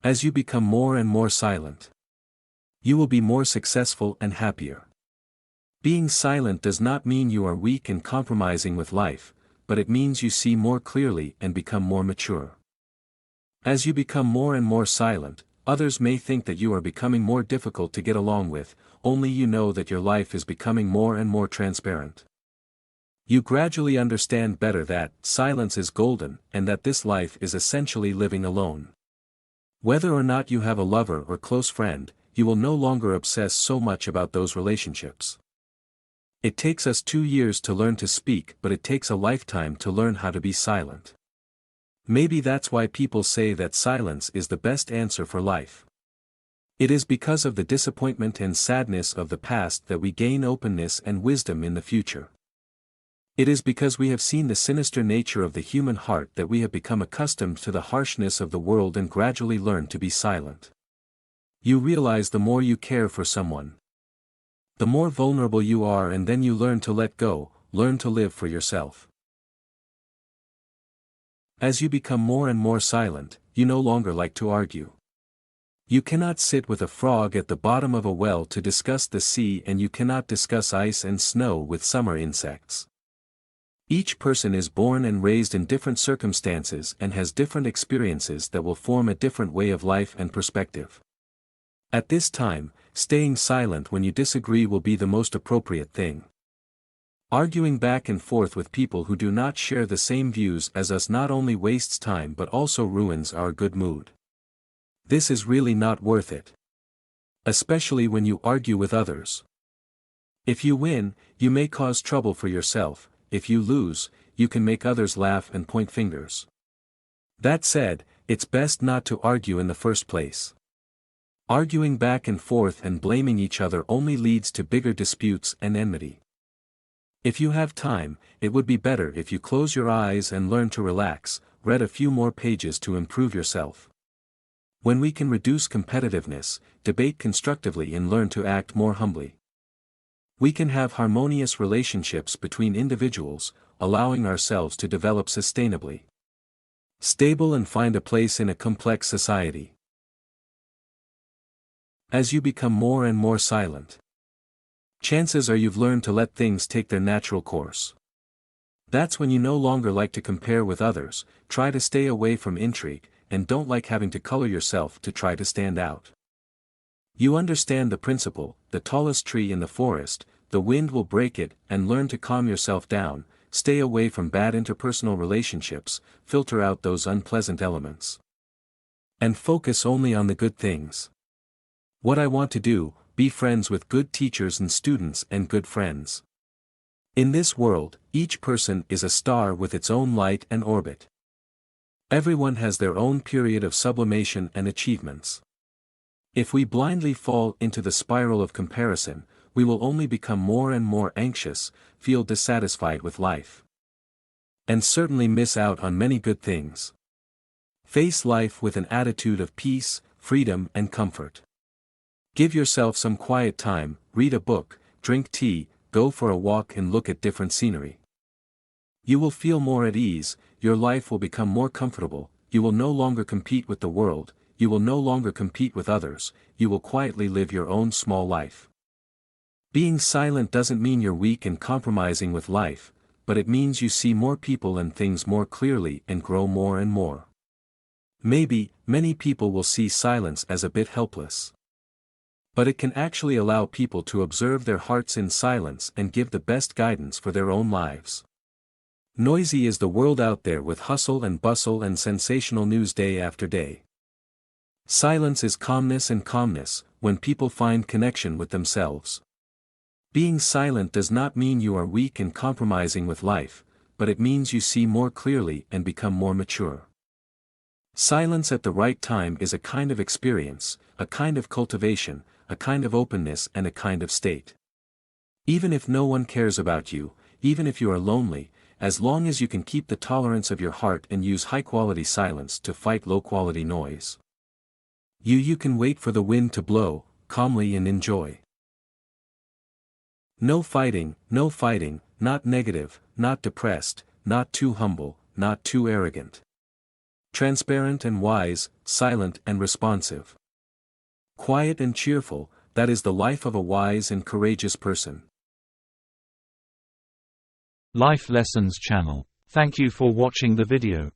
As you become more and more silent, you will be more successful and happier. Being silent does not mean you are weak and compromising with life, but it means you see more clearly and become more mature. As you become more and more silent, others may think that you are becoming more difficult to get along with, only you know that your life is becoming more and more transparent. You gradually understand better that silence is golden and that this life is essentially living alone. Whether or not you have a lover or close friend, you will no longer obsess so much about those relationships. It takes us 2 years to learn to speak, but it takes a lifetime to learn how to be silent. Maybe that's why people say that silence is the best answer for life. It is because of the disappointment and sadness of the past that we gain openness and wisdom in the future. It is because we have seen the sinister nature of the human heart that we have become accustomed to the harshness of the world and gradually learn to be silent. You realize the more you care for someone, the more vulnerable you are, and then you learn to let go, learn to live for yourself. As you become more and more silent, you no longer like to argue. You cannot sit with a frog at the bottom of a well to discuss the sea, and you cannot discuss ice and snow with summer insects. Each person is born and raised in different circumstances and has different experiences that will form a different way of life and perspective. At this time, staying silent when you disagree will be the most appropriate thing. Arguing back and forth with people who do not share the same views as us not only wastes time but also ruins our good mood. This is really not worth it. Especially when you argue with others. If you win, you may cause trouble for yourself. If you lose, you can make others laugh and point fingers. That said, it's best not to argue in the first place. Arguing back and forth and blaming each other only leads to bigger disputes and enmity. If you have time, it would be better if you close your eyes and learn to relax, read a few more pages to improve yourself. When we can reduce competitiveness, debate constructively and learn to act more humbly, we can have harmonious relationships between individuals, allowing ourselves to develop sustainably, stable and find a place in a complex society. As you become more and more silent, chances are you've learned to let things take their natural course. That's when you no longer like to compare with others, try to stay away from intrigue, and don't like having to color yourself to try to stand out. You understand the principle: the tallest tree in the forest, the wind will break it, and learn to calm yourself down, stay away from bad interpersonal relationships, filter out those unpleasant elements, and focus only on the good things. What I want to do: be friends with good teachers and students and good friends. In this world, each person is a star with its own light and orbit. Everyone has their own period of sublimation and achievements. If we blindly fall into the spiral of comparison, we will only become more and more anxious, feel dissatisfied with life, and certainly miss out on many good things. Face life with an attitude of peace, freedom, and comfort. Give yourself some quiet time, read a book, drink tea, go for a walk and look at different scenery. You will feel more at ease, your life will become more comfortable, you will no longer compete with the world, you will no longer compete with others, you will quietly live your own small life. Being silent doesn't mean you're weak and compromising with life, but it means you see more people and things more clearly and grow more and more. Maybe, many people will see silence as a bit helpless. But it can actually allow people to observe their hearts in silence and give the best guidance for their own lives. Noisy is the world out there with hustle and bustle and sensational news day after day. Silence is calmness, and calmness, when people find connection with themselves. Being silent does not mean you are weak and compromising with life, but it means you see more clearly and become more mature. Silence at the right time is a kind of experience, a kind of cultivation, a kind of openness, and a kind of state. Even if no one cares about you, even if you are lonely, as long as you can keep the tolerance of your heart and use high-quality silence to fight low-quality noise, you can wait for the wind to blow, calmly, and enjoy. No fighting, not negative, not depressed, not too humble, not too arrogant. Transparent and wise, silent and responsive. Quiet and cheerful, that is the life of a wise and courageous person. Life Lessons channel. Thank you for watching the video.